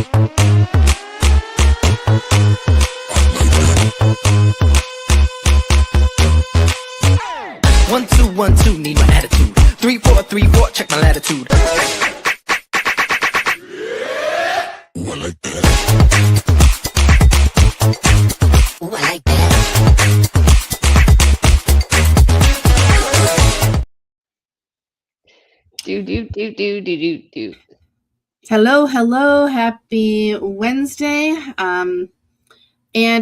One, two, 1, 2, need my attitude. 3, 4, 3, 4, check my latitude. Ooh, I like that. Ooh, I like that. Do. Hello, happy Wednesday. And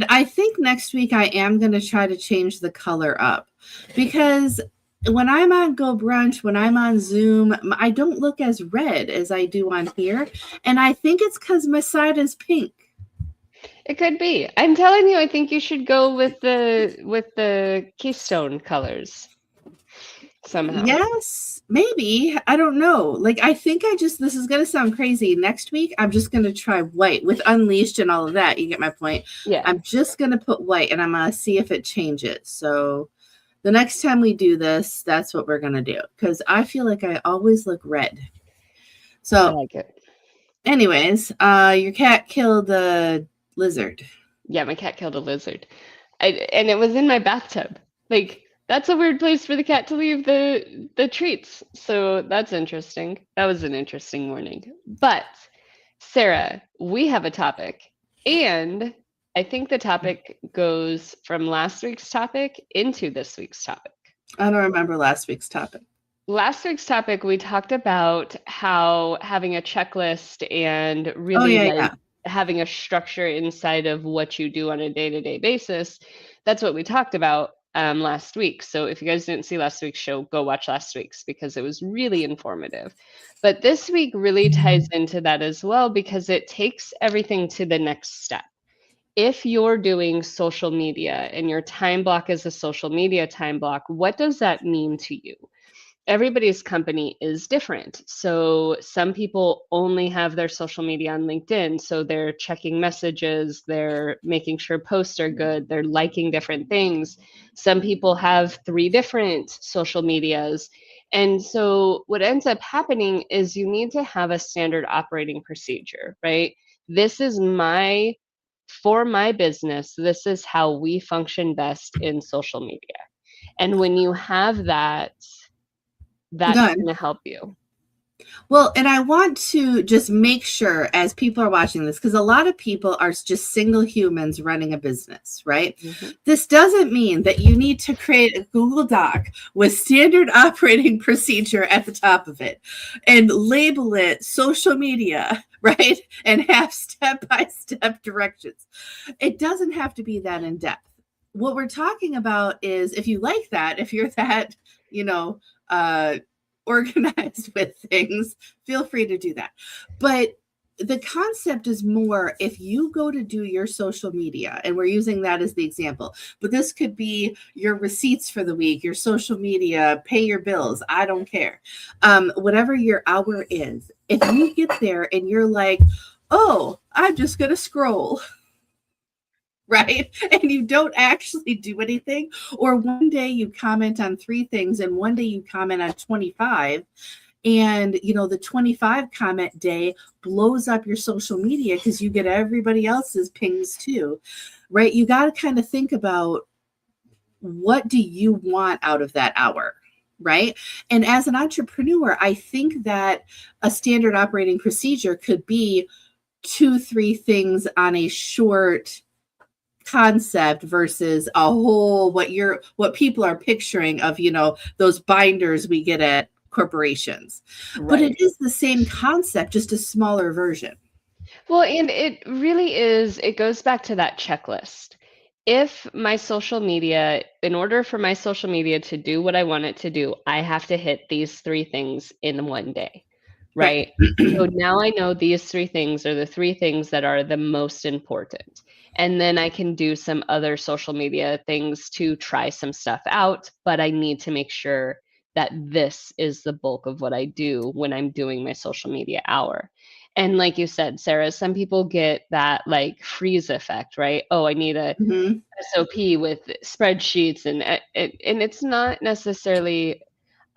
I think next week I am going to try to change the color up, because when I'm on Go Brunch, when I'm on Zoom, I don't look as red as I do on here. And I think it's because my side is pink. It could be. I'm telling you, I think you should go with the Keystone colors somehow. Yes, maybe. I don't know. Like, I think this is going to sound crazy. Next week, I'm just going to try white with Unleashed and all of that. You get my point? Yeah. I'm just going to put white and I'm going to see if it changes. So the next time we do this, that's what we're going to do, because I feel like I always look red. So I like it. Anyways, your cat killed a lizard. Yeah, my cat killed a lizard. And it was in my bathtub. Like, that's a weird place for the cat to leave the treats. So that's interesting. That was an interesting morning. But Sarah, we have a topic. And I think the topic goes from last week's topic into this week's topic. I don't remember last week's topic. Last week's topic, we talked about how having a checklist and really having a structure inside of what you do on a day-to-day basis. That's what we talked about last week. So if you guys didn't see last week's show, go watch last week's, because it was really informative. But this week really ties into that as well, because it takes everything to the next step. If you're doing social media and your time block is a social media time block, what does that mean to you? Everybody's company is different. So some people only have their social media on LinkedIn. So they're checking messages, they're making sure posts are good, they're liking different things. Some people have 3 different social medias. And so what ends up happening is you need to have a standard operating procedure, right? This is for my business, this is how we function best in social media. And when you have that, that's going to help you. Well, and I want to just make sure, as people are watching this, because a lot of people are just single humans running a business, right? Mm-hmm. This doesn't mean that you need to create a Google Doc with standard operating procedure at the top of it and label it social media, right? And have step-by-step directions. It doesn't have to be that in depth. What we're talking about is, if you like that, if you're that, organized with things, feel free to do that. But the concept is more, if you go to do your social media, and we're using that as the example, but this could be your receipts for the week, your social media, pay your bills, I don't care. Whatever your hour is, if you get there and you're like, oh, I'm just going to scroll, right? And you don't actually do anything. Or one day you comment on 3 things and one day you comment on 25. And, the 25 comment day blows up your social media because you get everybody else's pings too, right? You got to kind of think about, what do you want out of that hour? Right? And as an entrepreneur, I think that a standard operating procedure could be 2-3 things on a short concept versus a whole, what people are picturing of, those binders we get at corporations. Right. But it is the same concept, just a smaller version. Well, and it really is, it goes back to that checklist. If my social media, in order for my social media to do what I want it to do, I have to hit these 3 things in one day. Right? So now I know these 3 things are the 3 things that are the most important. And then I can do some other social media things to try some stuff out, but I need to make sure that this is the bulk of what I do when I'm doing my social media hour. And like you said, Sarah, some people get that like freeze effect, right? Oh, I need a SOP with spreadsheets, and it's not necessarily,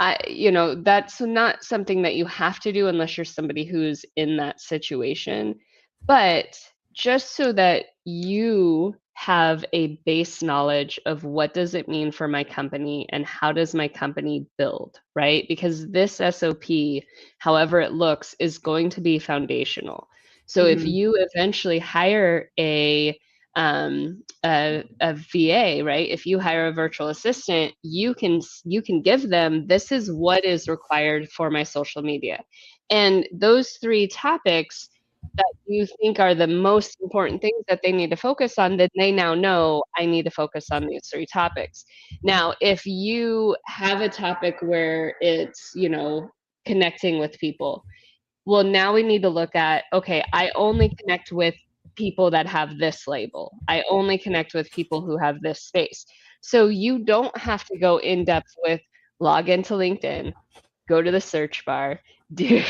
that's not something that you have to do unless you're somebody who's in that situation. But just so that you have a base knowledge of what does it mean for my company and how does my company build, right? Because this SOP, however it looks, is going to be foundational. So if Mhm. you eventually hire a VA, right? If you hire a virtual assistant, you can give them, this is what is required for my social media. And those three topics that you think are the most important things that they need to focus on, then they now know I need to focus on these three topics. Now, if you have a topic where it's, connecting with people, well, now we need to look at, okay, I only connect with people that have this label. I only connect with people who have this space. So you don't have to go in depth with log into LinkedIn, go to the search bar, do,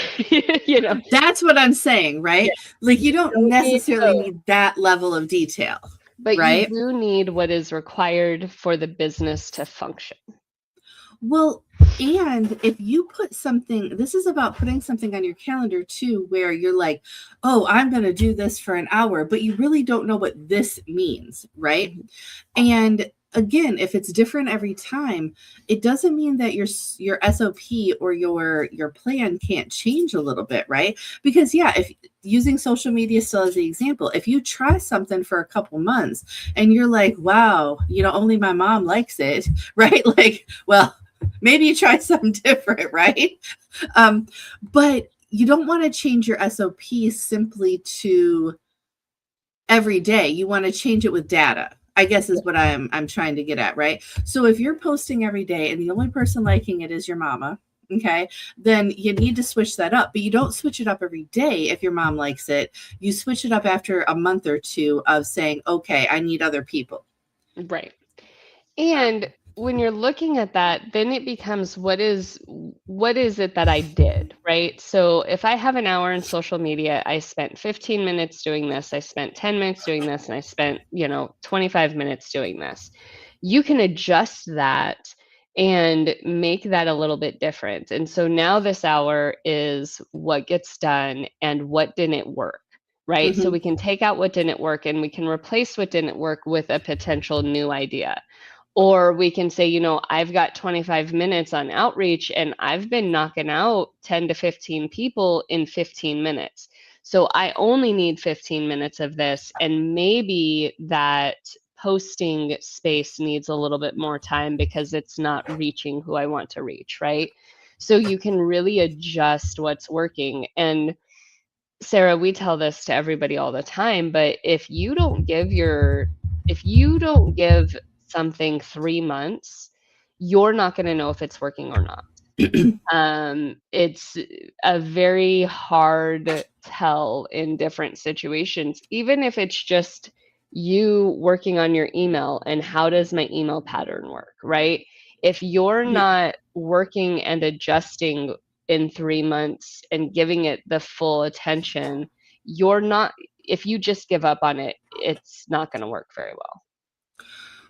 you know, That's what I'm saying, yeah, right? Like you you don't don't need necessarily to, need that level of detail, but you right? do need what is required for the business to function. Well, and if you put something, this is about putting something on your calendar too, where you're like, oh, I'm going to do this for an hour, but you really don't know what this means, right? Mhm. And again, if it's different every time, it doesn't mean that your SOP or your plan can't change a little bit, right? Because yeah, if using social media still as the example, if you try something for a couple months and you're like, wow, only my mom likes it, right? Like, well, maybe you try something different, right? Um, but you don't want to change your SOP simply to every day. You want to change it with data, I guess is what I'm trying to get at, right? So if you're posting every day and the only person liking it is your mama, okay, then you need to switch that up. But you don't switch it up every day if your mom likes it. You switch it up after a month or two of saying, okay, I need other people. Right. Um, And when you're looking at that, then it becomes what is it that I did, right? So if I have an hour in social media, I spent 15 minutes doing this, I spent 10 minutes doing this, and I spent, 25 minutes doing this. You can adjust that and make that a little bit different. And so now this hour is what gets done and what didn't work. Right. So mhm. we can take out what didn't work and we can replace what didn't work with a potential new idea. Or we can say, I've got 25 minutes on outreach and I've been knocking out 10 to 15 people in 15 minutes. So I only need 15 minutes of this. And maybe that posting space needs a little bit more time because it's not reaching who I want to reach, right? So you can really adjust what's working. And Sarah, we tell this to everybody all the time, but if you don't give something 3 months, you're not gonna know if it's working or not. It's a very hard tell in different situations, even if it's just you working on your email and how does my email pattern work, right? If you're Yeah. not working and adjusting in 3 months and giving it the full attention, you're not if you just give up on it, it's not gonna work very well.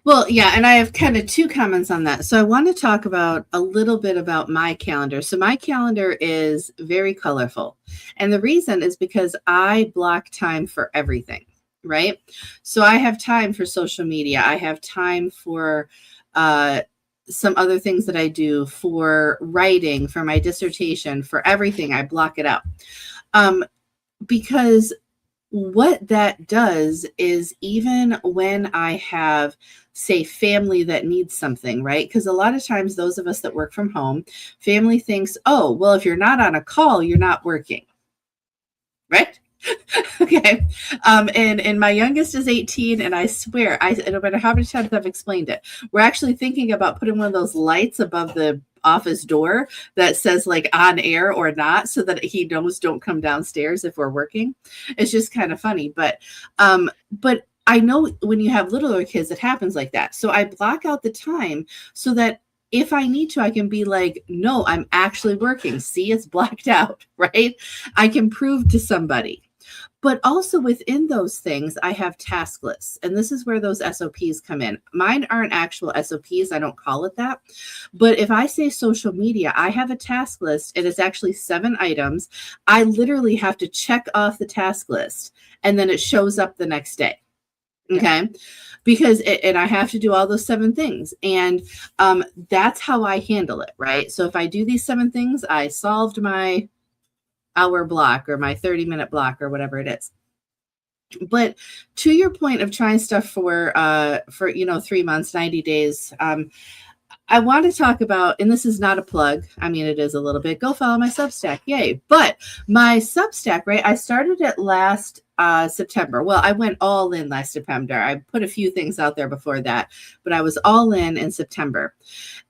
Well, yeah, and I have kind of two comments on that. So I want to talk about a little bit about my calendar. So my calendar is very colorful. And the reason is because I block time for everything, right? So I have time for social media. I have time for uh some other things that I do, for writing, for my dissertation, for everything. I block it out. Um because what that does is, even when I have, say, family that needs something, right? Because a lot of times those of us that work from home, family thinks, oh, well, if you're not on a call, you're not working, right? Okay. And my youngest is 18, and I swear, no matter how many times I've explained it, we're actually thinking about putting one of those lights above the office door that says like on air or not, so that he knows don't come downstairs if we're working. It's just kind of funny. But I know when you have littler kids, it happens like that. So I block out the time so that if I need to, I can be like, no, I'm actually working. See, it's blacked out, right? I can prove to somebody. But also within those things, I have task lists. And this is where those SOPs come in. Mine aren't actual SOPs. I don't call it that. But if I say social media, I have a task list and it's actually 7 items. I literally have to check off the task list and then it shows up the next day. Okay. Because and I have to do all those 7 things. And that's how I handle it. Right. So if I do these 7 things, I solved my hour block or my 30-minute block or whatever it is. But to your point of trying stuff for 3 months, 90 days, I want to talk about, and this is not a plug. I mean, it is a little bit. Go follow my Substack. Yay. But my Substack, right? I started it last September. Well, I went all in last September. I put a few things out there before that, but I was all in September.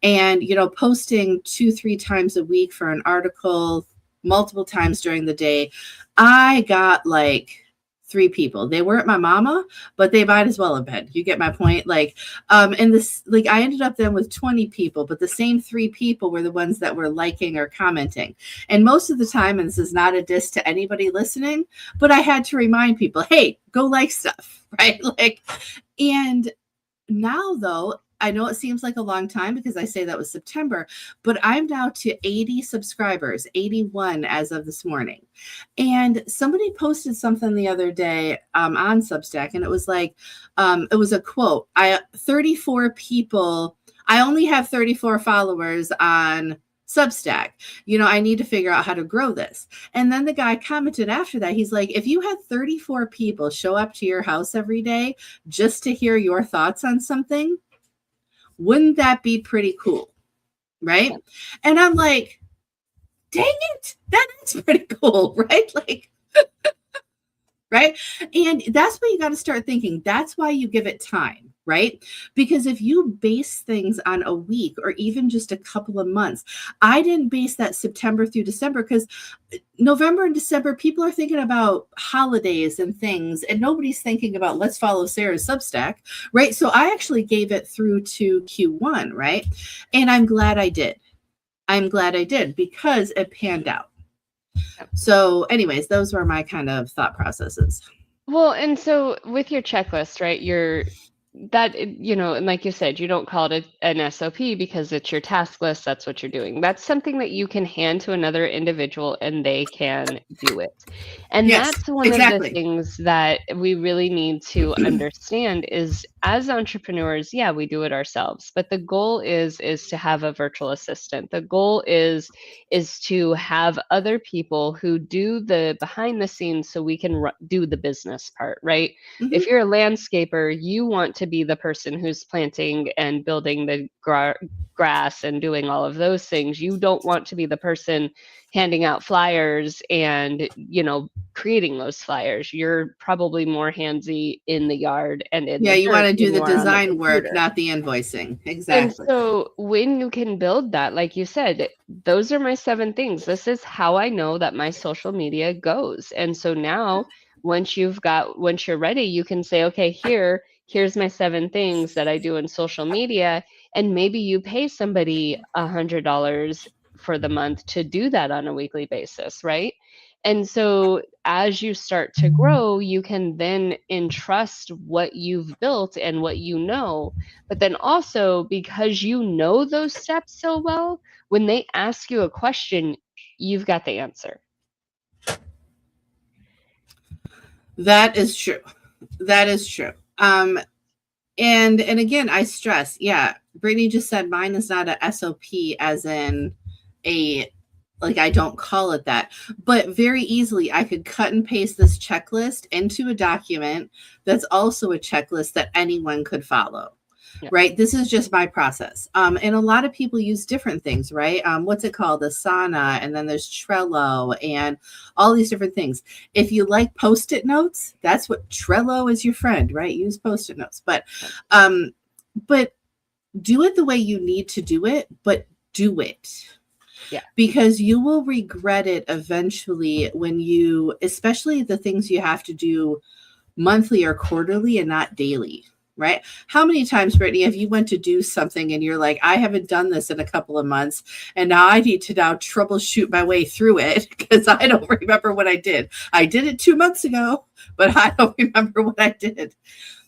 And, posting 2-3 times a week for an article, multiple times during the day, I got like 3 people. They weren't my mama, but they might as well have been. You get my point? And this, I ended up then with 20 people, but the same 3 people were the ones that were liking or commenting. And most of the time, and this is not a diss to anybody listening, but I had to remind people, hey, go like stuff, right? And now though, I know it seems like a long time because I say that was September, but I'm now to 80 subscribers, 81 as of this morning. And somebody posted something the other day on Substack, and it was it was a quote. 34 people, I only have 34 followers on Substack. I need to figure out how to grow this. And then the guy commented after that, he's like, if you had 34 people show up to your house every day just to hear your thoughts on something, wouldn't that be pretty cool? Right. And I'm like, dang it, that is pretty cool. Right. Right. And that's what you got to start thinking. That's why you give it time. Right. Because if you base things on a week or even just a couple of months, I didn't base that September through December because November and December, people are thinking about holidays and things, and nobody's thinking about let's follow Sarah's Substack. Right. So I actually gave it through to Q1. Right. And I'm glad I did. Because it panned out. So anyways, those were my kind of thought processes. Well, and so with your checklist, right, and like you said, you don't call it an SOP because it's your task list. That's what you're doing. That's something that you can hand to another individual and they can do it. And yes, that's one exactly. of the things that we really need to understand is as entrepreneurs, yeah, we do it ourselves, but the goal is to have a virtual assistant. The goal is to have other people who do the behind the scenes so we can do the business part, right? Mm-hmm. If you're a landscaper, you want to be the person who's planting and building the grass and doing all of those things. You don't want to be the person handing out flyers and, creating those flyers. You're probably more handsy in the yard and in you want to do the design work, not the invoicing. Exactly. And so when you can build that, like you said, those are my 7 things. This is how I know that my social media goes. And so now once you're ready, you can say, okay, here's my 7 things that I do in social media. And maybe you pay somebody $100 for the month to do that on a weekly basis, right? And so as you start to grow, you can then entrust what you've built and what you know. But then also, because you know those steps so well, when they ask you a question, you've got the answer. That is true. And again, I stress, Brittany just said mine is not a SOP as in I don't call it that, but very easily I could cut and paste this checklist into a document that's also a checklist that anyone could follow. Yeah. Right. This is just my process. And a lot of people use different things, right? What's it called? Asana. And then there's Trello and all these different things. If you like Post-it notes, that's what Trello is your friend, right? Use Post-it notes, but do it the way you need to do it, but do it. Yeah. Because you will regret it eventually when especially the things you have to do monthly or quarterly and not daily. right? How many times, Brittany, have you went to do something and you're like, I haven't done this in a couple of months, and now I need to now troubleshoot my way through it because I don't remember what I did. I did it 2 months ago, but I don't remember what I did.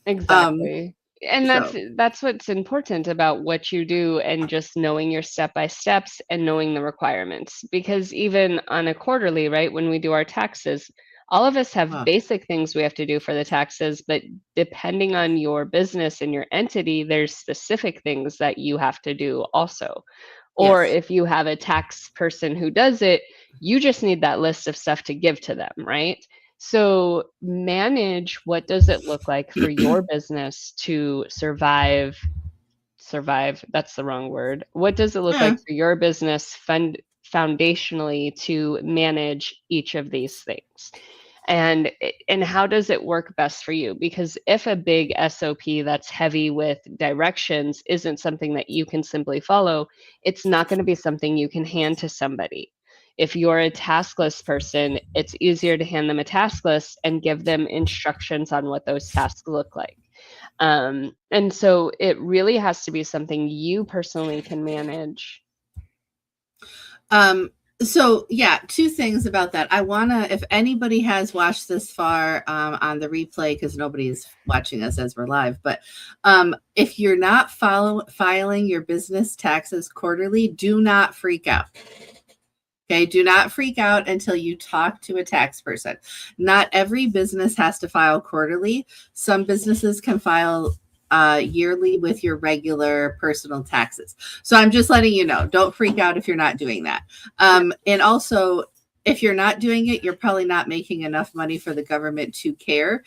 Exactly. And So that's what's important about what you do and just knowing your step by steps and knowing the requirements. Because even on a quarterly, right, when we do our taxes, all of us have uh, basic things we have to do for the taxes, but depending on your business and your entity, there's specific things that you have to do also. Or yes. if you have a tax person who does it, you just need that list of stuff to give to them, right? So manage, what does it look like for your business to survive, that's the wrong word. What does it look like Yeah. for your business foundationally to manage each of these things? And how does it work best for you? Because if a big SOP that's heavy with directions isn't something that you can simply follow, it's not going to be something you can hand to somebody. If you're a task list person, it's easier to hand them a task list and give them instructions on what those tasks look like. And so it really has to be something you personally can manage. So yeah, two things about that. I wanna, if anybody has watched this far on the replay, because nobody's watching us as we're live, but if you're not filing your business taxes quarterly, do not freak out. Okay, do not freak out until you talk to a tax person. Not every business has to file quarterly. Some businesses can file yearly with your regular personal taxes. So I'm just letting you know, don't freak out if you're not doing that. And also, if you're not doing it, you're probably not making enough money for the government to care.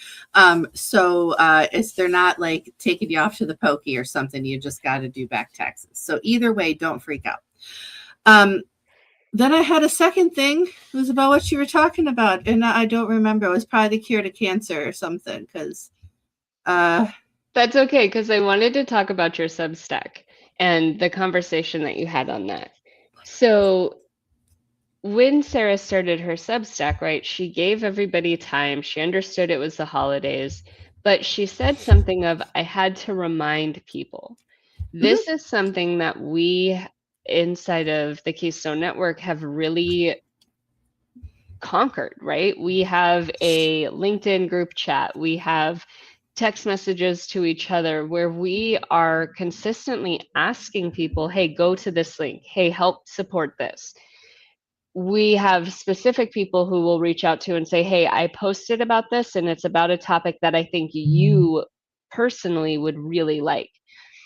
So it's, they're not like taking you off to the pokey or something. You just got to do back taxes. So either way, don't freak out. Then I had a second thing. It was about what you were talking about, and I don't remember. It was probably the cure to cancer or something. Because That's okay, because I wanted to talk about your Substack and the conversation that you had on that. So when Sarah started her Substack, right, she gave everybody time. She understood it was the holidays, but she said something of, I had to remind people. mhm, This is something that we inside of the Keystone Network have really conquered, right? We have a LinkedIn group chat. We have text messages to each other where we are consistently asking people, hey, go to this link. Hey, help support this. We have specific people who will reach out to and say, hey, I posted about this and it's about a topic that I think you personally would really like.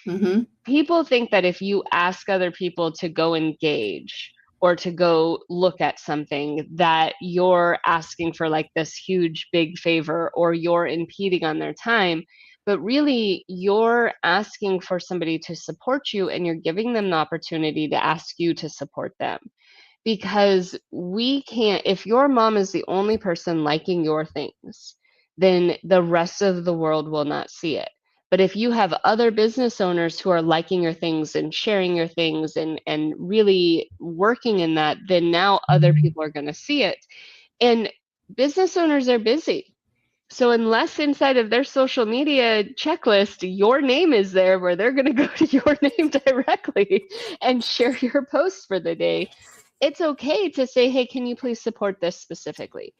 mhm. People think that if you ask other people to go engage or to go look at something, that you're asking for like this huge big favor or you're impeding on their time. But really, you're asking for somebody to support you and you're giving them the opportunity to ask you to support them. Because we can't, if your mom is the only person liking your things, then the rest of the world will not see it. But if you have other business owners who are liking your things and sharing your things and really working in that, then now other people are going to see it. And business owners are busy. So unless inside of their social media checklist, your name is there where they're going to go to your name directly and share your post for the day, it's okay to say, hey, can you please support this specifically?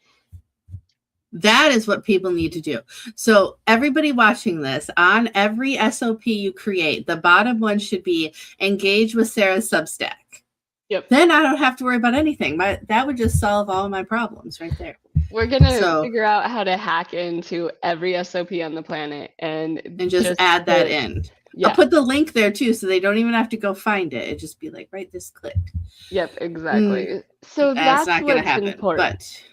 That is what people need to do. So everybody watching this, on every SOP you create, the bottom one should be engage with Sarah's Substack. Yep. Then I don't have to worry about anything. That would just solve all my problems right there. We're going to So, figure out how to hack into every SOP on the planet and just add that put, in. yeah. I'll put the link there too, so they don't even have to go find it. It just be like, right, this click. Yep, exactly. So That's that's not going to what's happen. important.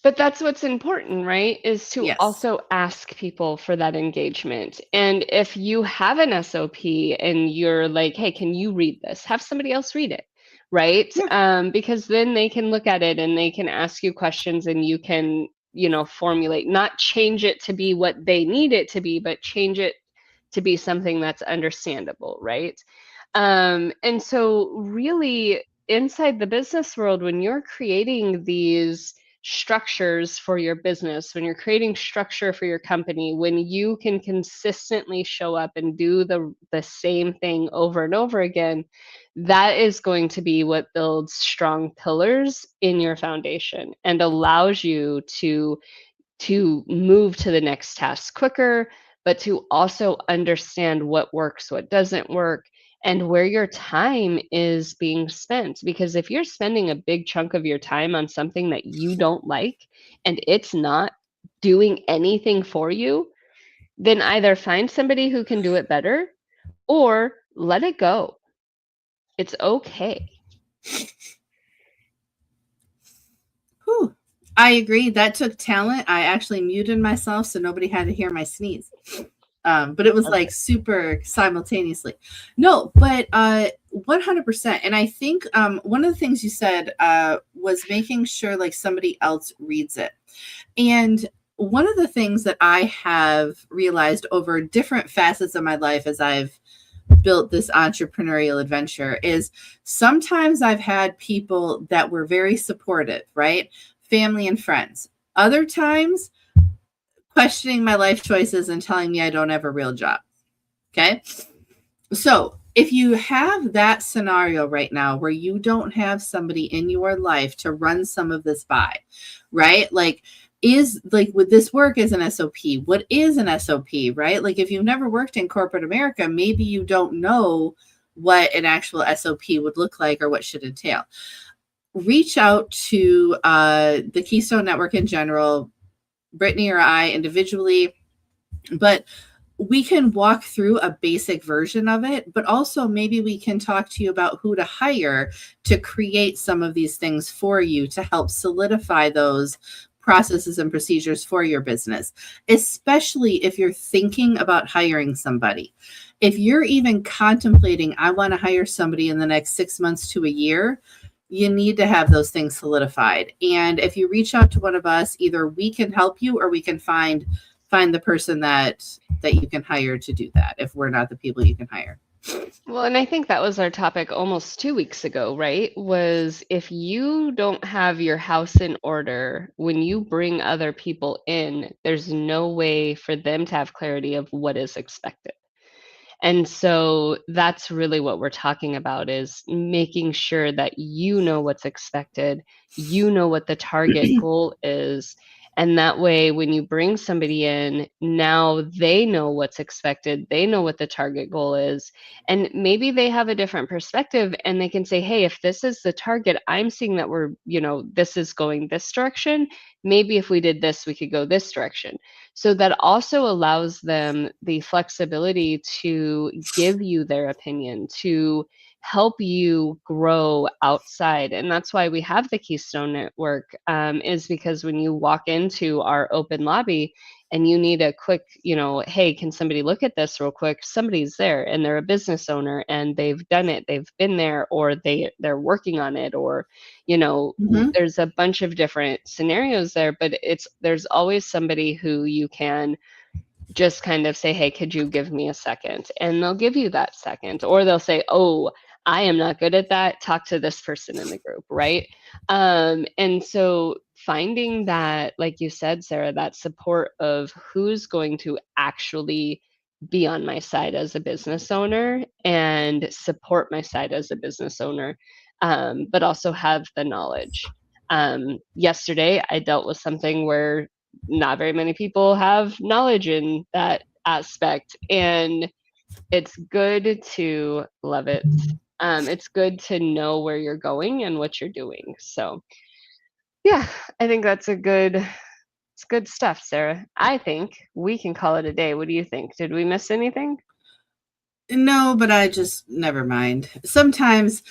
But that's what's important, right? Is to Yes. also ask people for that engagement. And if you have an SOP and you're like, hey, can you read this? Have somebody else read it, right? Yeah. Because then they can look at it and they can ask you questions and you can, formulate, not change it to be what they need it to be, but change it to be something that's understandable, right? And so really inside the business world, when you're creating these structures for your business, when you're creating structure for your company, when you can consistently show up and do the same thing over and over again, that is going to be what builds strong pillars in your foundation and allows you to move to the next task quicker, but to also understand what works, what doesn't work, and where your time is being spent. Because if you're spending a big chunk of your time on something that you don't like and it's not doing anything for you, then either find somebody who can do it better or let it go. It's okay. Whew. I agree. That took talent. I actually muted myself so nobody had to hear my sneeze. But it was like super simultaneously. No, but 100%. And I think one of the things you said was making sure like somebody else reads it. And one of the things that I have realized over different facets of my life as I've built this entrepreneurial adventure is sometimes I've had people that were very supportive, right? Family and friends. Other times, questioning my life choices and telling me I don't have a real job. Okay. So if you have that scenario right now where you don't have somebody in your life to run some of this by, right? Like, would this work as an SOP? What is an SOP, right? Like if you've never worked in corporate America, maybe you don't know what an actual SOP would look like or what should entail. Reach out to the Keystone Network in general, Brittany or I individually, but we can walk through a basic version of it, but also maybe we can talk to you about who to hire to create some of these things for you to help solidify those processes and procedures for your business, especially if you're thinking about hiring somebody. If you're even contemplating, I want to hire somebody in the next 6 months to a year, you need to have those things solidified. And if you reach out to one of us, either we can help you or we can find the person that you can hire to do that if we're not the people you can hire. Well, and I think that was our topic almost 2 weeks ago, right? Was if you don't have your house in order, when you bring other people in, there's no way for them to have clarity of what is expected. And so that's really what we're talking about is making sure that you know what's expected, you know what the target goal is. And that way, when you bring somebody in, now they know what's expected. They know what the target goal is. And maybe they have a different perspective and they can say, hey, if this is the target, I'm seeing that this is going this direction. Maybe if we did this, we could go this direction. So that also allows them the flexibility to give you their opinion, to help you grow outside. And that's why we have the Keystone Network, is because when you walk into our open lobby and you need a quick, hey, can somebody look at this real quick? Somebody's there and they're a business owner and they've done it, they've been there, or they're working on it, or there's a bunch of different scenarios there, but there's always somebody who you can just kind of say, hey, could you give me a second? And they'll give you that second, or they'll say, oh, I am not good at that. Talk to this person in the group, right? And so finding that, like you said, Sarah, that support of who's going to actually be on my side as a business owner and support my side as a business owner, but also have the knowledge. Yesterday, I dealt with something where not very many people have knowledge in that aspect, and it's good to love it. It's good to know where you're going and what you're doing. So yeah, I think it's good stuff, Sarah. I think we can call it a day. What do you think? Did we miss anything? No, but I just never mind. Sometimes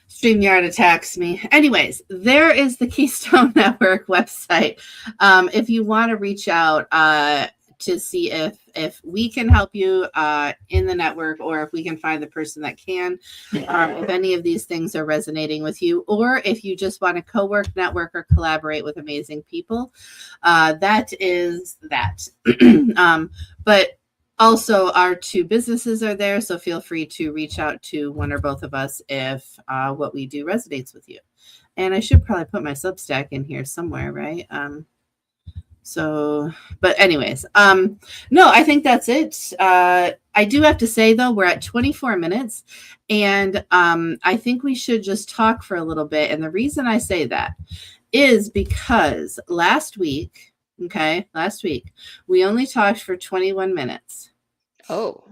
StreamYard attacks me. Anyways, there is the Keystone Network website. If you want to reach out to see if we can help you in the network, or if we can find the person that can, if any of these things are resonating with you, or if you just want to co-work, network, or collaborate with amazing people, that is that. But Also, our two businesses are there, so feel free to reach out to one or both of us if what we do resonates with you. And I should probably put my Substack in here somewhere, right? But anyways, no, I think that's it. I do have to say though, we're at 24 minutes, and I think we should just talk for a little bit. And the reason I say that is because last week, we only talked for 21 minutes. Oh.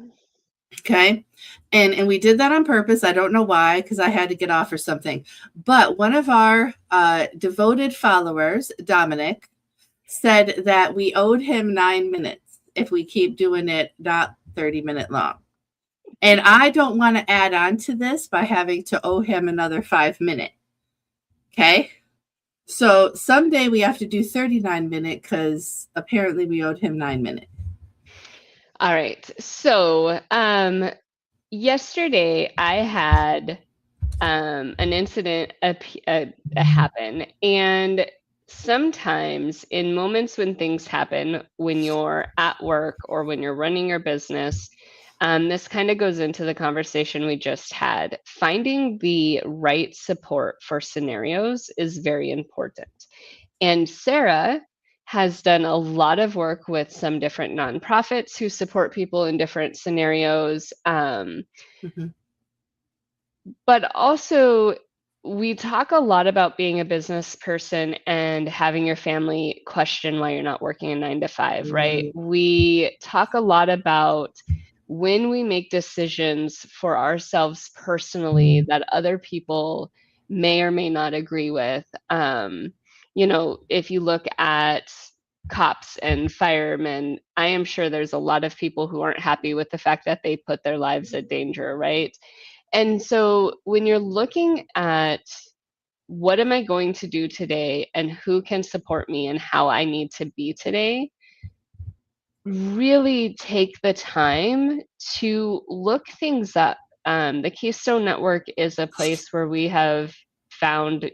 Okay. And we did that on purpose. I don't know why, because I had to get off or something. But one of our devoted followers, Dominic, said that we owed him 9 minutes if we keep doing it not 30-minute long. And I don't want to add on to this by having to owe him another 5 minutes. Okay. So someday we have to do 39-minute because apparently we owed him 9 minutes. All right. So yesterday I had an incident happen, and sometimes in moments when things happen, when you're at work or when you're running your business, this kind of goes into the conversation we just had. Finding the right support for scenarios is very important. And Sarah has done a lot of work with some different nonprofits who support people in different scenarios. But also, we talk a lot about being a business person and having your family question why you're not working a 9 to 5, right? We talk a lot about when we make decisions for ourselves personally that other people may or may not agree with. If you look at cops and firemen, I am sure there's a lot of people who aren't happy with the fact that they put their lives at danger, right? And so when you're looking at what am I going to do today and who can support me and how I need to be today, really take the time to look things up. The Keystone Network is a place where we have found,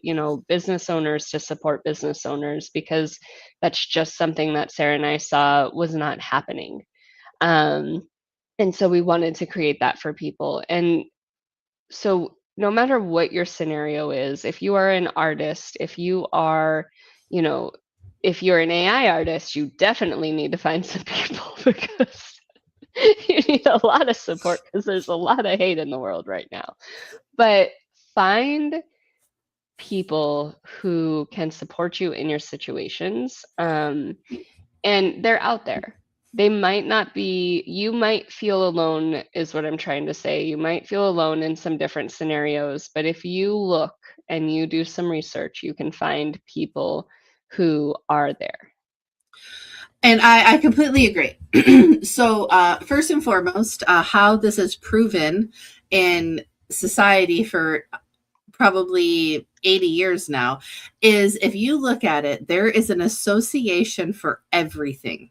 business owners to support business owners, because that's just something that Sarah and I saw was not happening. And so we wanted to create that for people. And so no matter what your scenario is, if you are an artist, if you are, if you're an AI artist, you definitely need to find some people, because you need a lot of support, because there's a lot of hate in the world right now. But find people who can support you in your situations, and they're out there. They might not be, you might feel alone, is what I'm trying to say. You might feel alone in some different scenarios, but if you look and you do some research, you can find people who are there. And I completely agree. So first and foremost, how this is proven in society for probably 80 years now is, if you look at it, there is an association for everything.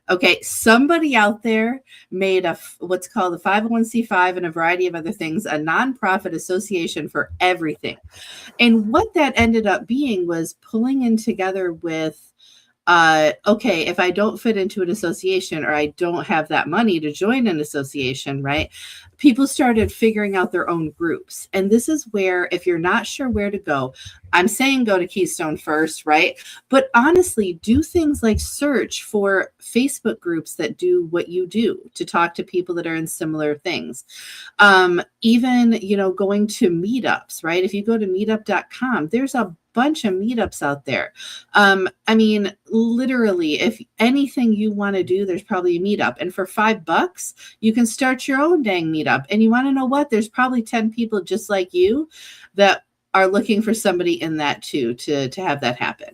Okay, somebody out there made what's called a 501c5 and a variety of other things, a nonprofit association for everything. And what that ended up being was pulling in together with, okay, if I don't fit into an association, or I don't have that money to join an association, right? People started figuring out their own groups. And this is where, if you're not sure where to go, I'm saying go to Keystone first, right? But honestly, do things like search for Facebook groups that do what you do, to talk to people that are in similar things. Even, going to meetups, right? If you go to meetup.com, there's a bunch of meetups out there. I mean, literally, if anything you want to do, there's probably a meetup. And for $5, you can start your own dang meetup. And you want to know what? There's probably 10 people just like you that are looking for somebody in that too, to have that happen.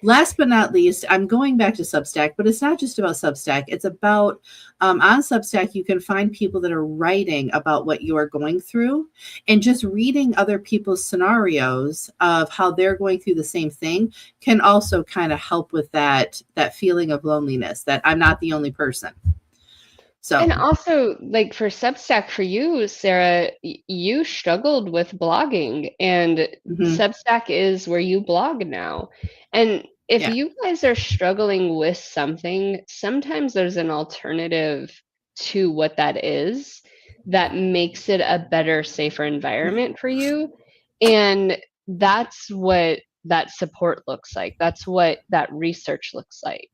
Last but not least, I'm going back to Substack, but it's not just about Substack. It's about, on Substack, you can find people that are writing about what you are going through, and just reading other people's scenarios of how they're going through the same thing can also kind of help with that feeling of loneliness, that I'm not the only person. So, and also, like, for Substack, for you, Sarah, you struggled with blogging, and Substack is where you blog now. And if you guys are struggling with something, sometimes there's an alternative to what that is, that makes it a better, safer environment for you. And that's what that support looks like. That's what that research looks like.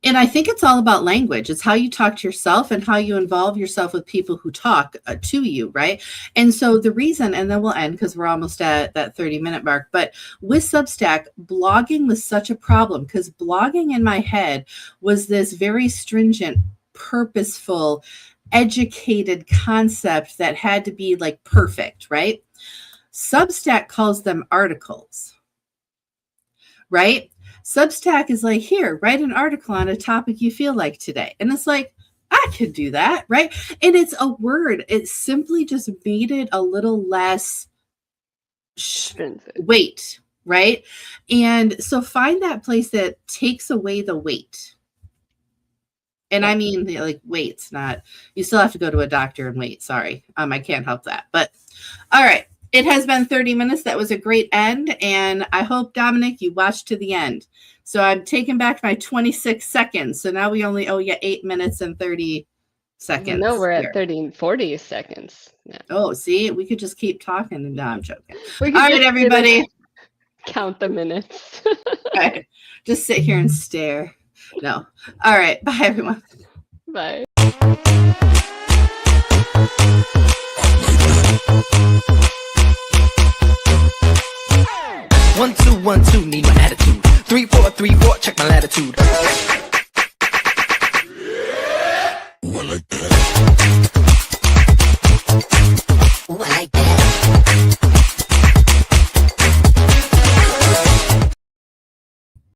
And I think it's all about language. It's how you talk to yourself and how you involve yourself with people who talk to you, right? And so the reason, and then we'll end because we're almost at that 30-minute mark, but with Substack, blogging was such a problem because blogging in my head was this very stringent, purposeful, educated concept that had to be like perfect, right? Substack calls them articles, right? Substack is like, here, write an article on a topic you feel like today. And it's like, I could do that, right? And it's a word. It simply just made it a little less weight, right? And so find that place that takes away the weight. And I mean, like, weight's not, you still have to go to a doctor and wait. Sorry. I can't help that. But all right. It has been 30 minutes. That was a great end. And I hope, Dominic, you watched to the end. So I'm taking back my 26 seconds. So now we only owe you 8 minutes and 30 seconds. No, we're at 30 and 40 seconds. Yeah. Oh, see, we could just keep talking. No, I'm joking. All right, everybody. Count the minutes. All right. Just sit here and stare. No. All right. Bye, everyone. Bye. 1 2 1 2, need my attitude. 3 4 3 4, check my latitude.